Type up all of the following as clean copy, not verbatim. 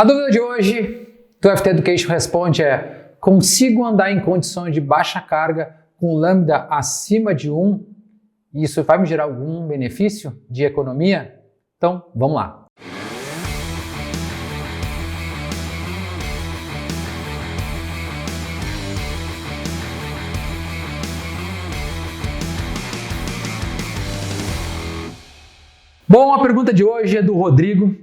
A dúvida de hoje do FT Education responde é: consigo andar em condições de baixa carga com lambda acima de 1? Isso vai me gerar algum benefício de economia? Então, vamos lá. Bom, a pergunta de hoje é do Rodrigo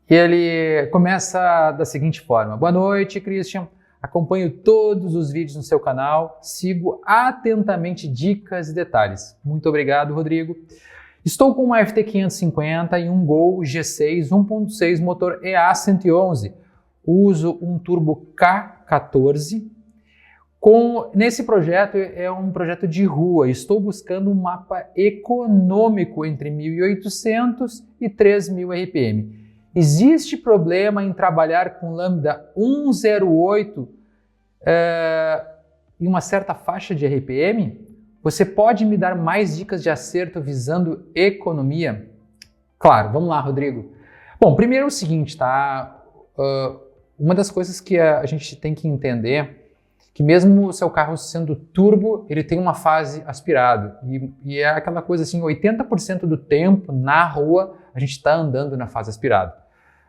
e ele começa da seguinte forma: boa noite, Christian. Acompanho todos os vídeos no seu canal, sigo atentamente dicas e detalhes. Muito obrigado, Rodrigo. Estou com uma FT550 e um Gol G6 1.6 motor EA111. Uso um turbo K14. Nesse projeto é um projeto de rua. Estou buscando um mapa econômico entre 1.800 e 3.000 RPM. Existe problema em trabalhar com lambda 108 em uma certa faixa de RPM? Você pode me dar mais dicas de acerto visando economia? Claro, vamos lá, Rodrigo. Bom, primeiro é o seguinte, tá? Uma das coisas que a gente tem que entender que mesmo o seu carro sendo turbo, ele tem uma fase aspirado. E é aquela coisa assim, 80% do tempo na rua a gente está andando na fase aspirado.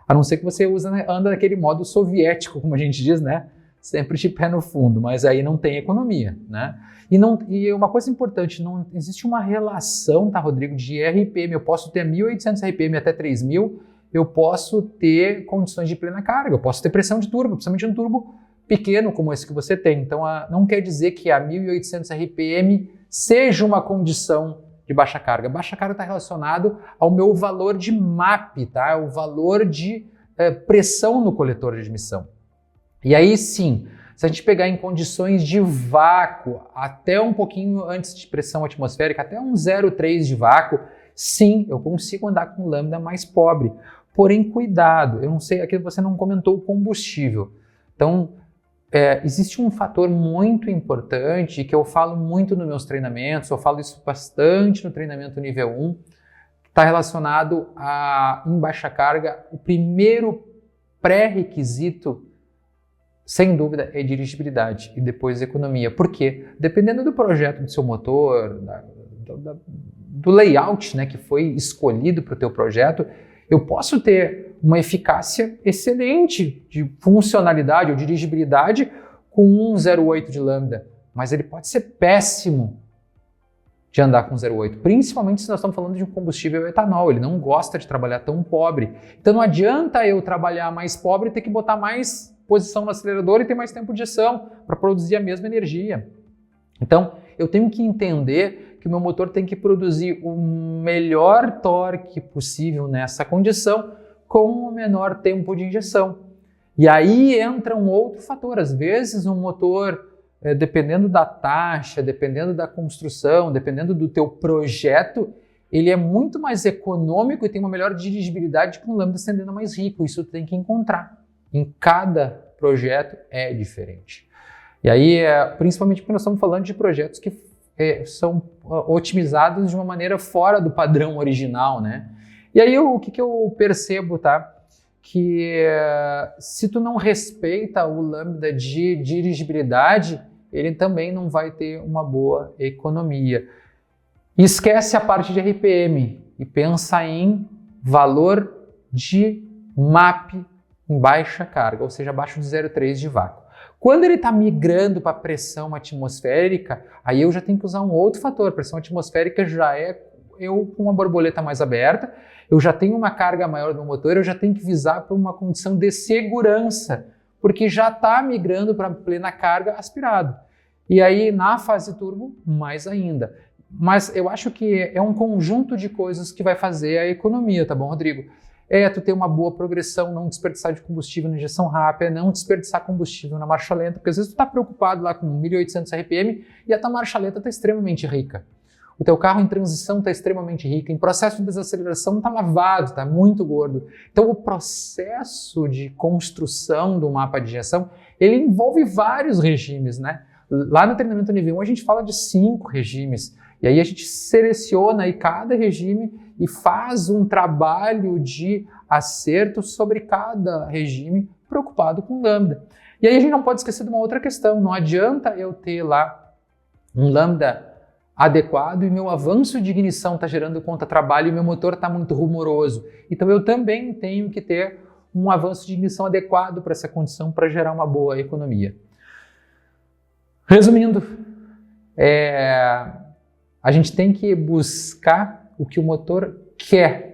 A não ser que você anda naquele modo soviético, como a gente diz, né? Sempre de pé no fundo, mas aí não tem economia, né? E uma coisa importante, não existe uma relação, tá, Rodrigo, de RPM. Eu posso ter 1.800 RPM até 3.000, eu posso ter condições de plena carga, eu posso ter pressão de turbo, principalmente um turbo pequeno como esse que você tem. Então, não quer dizer que a 1.800 RPM seja uma condição de baixa carga. Baixa carga está relacionado ao meu valor de MAP, tá? O valor de pressão no coletor de admissão. E aí sim, se a gente pegar em condições de vácuo, até um pouquinho antes de pressão atmosférica, até um 0,3 de vácuo, sim, eu consigo andar com lambda mais pobre. Porém, cuidado, eu não sei, aqui você não comentou o combustível. Então, existe um fator muito importante que eu falo muito nos meus treinamentos, eu falo isso bastante no treinamento nível 1, que está relacionado em baixa carga. O primeiro pré-requisito, sem dúvida, é dirigibilidade e depois economia. Por quê? Dependendo do projeto do seu motor, do layout, né, que foi escolhido para o teu projeto, eu posso ter uma eficácia excelente de funcionalidade ou dirigibilidade com 1,08 de lambda, mas ele pode ser péssimo de andar com 0,8, principalmente se nós estamos falando de um combustível etanol. Ele não gosta de trabalhar tão pobre. Então não adianta eu trabalhar mais pobre e ter que botar mais posição no acelerador e ter mais tempo de ação para produzir a mesma energia. Então eu tenho que entender que o meu motor tem que produzir o melhor torque possível nessa condição com o menor tempo de injeção. E aí entra um outro fator. Às vezes um motor, dependendo da taxa, dependendo da construção, dependendo do teu projeto, ele é muito mais econômico e tem uma melhor dirigibilidade com lambda estendendo mais rico. Isso tem que encontrar. Em cada projeto é diferente. E aí, principalmente porque nós estamos falando de projetos que são otimizados de uma maneira fora do padrão original, né? E aí o que eu percebo, tá? Que se tu não respeita o lambda de dirigibilidade, ele também não vai ter uma boa economia. E esquece a parte de RPM e pensa em valor de MAP em baixa carga, ou seja, abaixo de 0,3 de vácuo. Quando ele está migrando para pressão atmosférica, aí eu já tenho que usar um outro fator. Pressão atmosférica já é eu com uma borboleta mais aberta, eu já tenho uma carga maior no motor, eu já tenho que visar para uma condição de segurança, porque já está migrando para plena carga aspirado. E aí na fase turbo, mais ainda. Mas eu acho que é um conjunto de coisas que vai fazer a economia, tá bom, Rodrigo? Tu ter uma boa progressão, não desperdiçar de combustível na injeção rápida, não desperdiçar combustível na marcha lenta, porque às vezes tu está preocupado lá com 1.800 RPM e a tua marcha lenta está extremamente rica. O teu carro em transição está extremamente rico, em processo de desaceleração está lavado, está muito gordo. Então o processo de construção do mapa de injeção, ele envolve vários regimes, né? Lá no treinamento nível 1 a gente fala de 5 regimes. E aí a gente seleciona aí cada regime e faz um trabalho de acertos sobre cada regime preocupado com lambda. E aí a gente não pode esquecer de uma outra questão, não adianta eu ter lá um lambda adequado e meu avanço de ignição está gerando contra-trabalho e meu motor está muito rumoroso. Então eu também tenho que ter um avanço de ignição adequado para essa condição para gerar uma boa economia. Resumindo, a gente tem que buscar o que o motor quer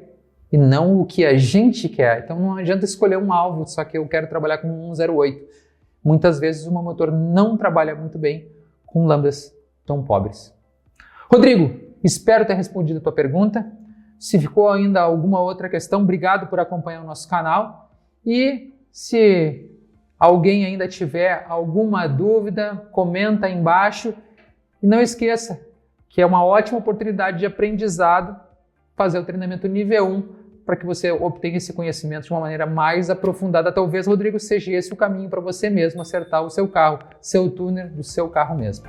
e não o que a gente quer. Então não adianta escolher um alvo, só que eu quero trabalhar com 108. Muitas vezes o meu motor não trabalha muito bem com lambdas tão pobres. Rodrigo, espero ter respondido a tua pergunta. Se ficou ainda alguma outra questão, obrigado por acompanhar o nosso canal. E se alguém ainda tiver alguma dúvida, comenta aí embaixo. E não esqueça que é uma ótima oportunidade de aprendizado fazer o treinamento nível 1 para que você obtenha esse conhecimento de uma maneira mais aprofundada. Talvez, Rodrigo, seja esse o caminho para você mesmo acertar o seu carro, seu tuner do seu carro mesmo.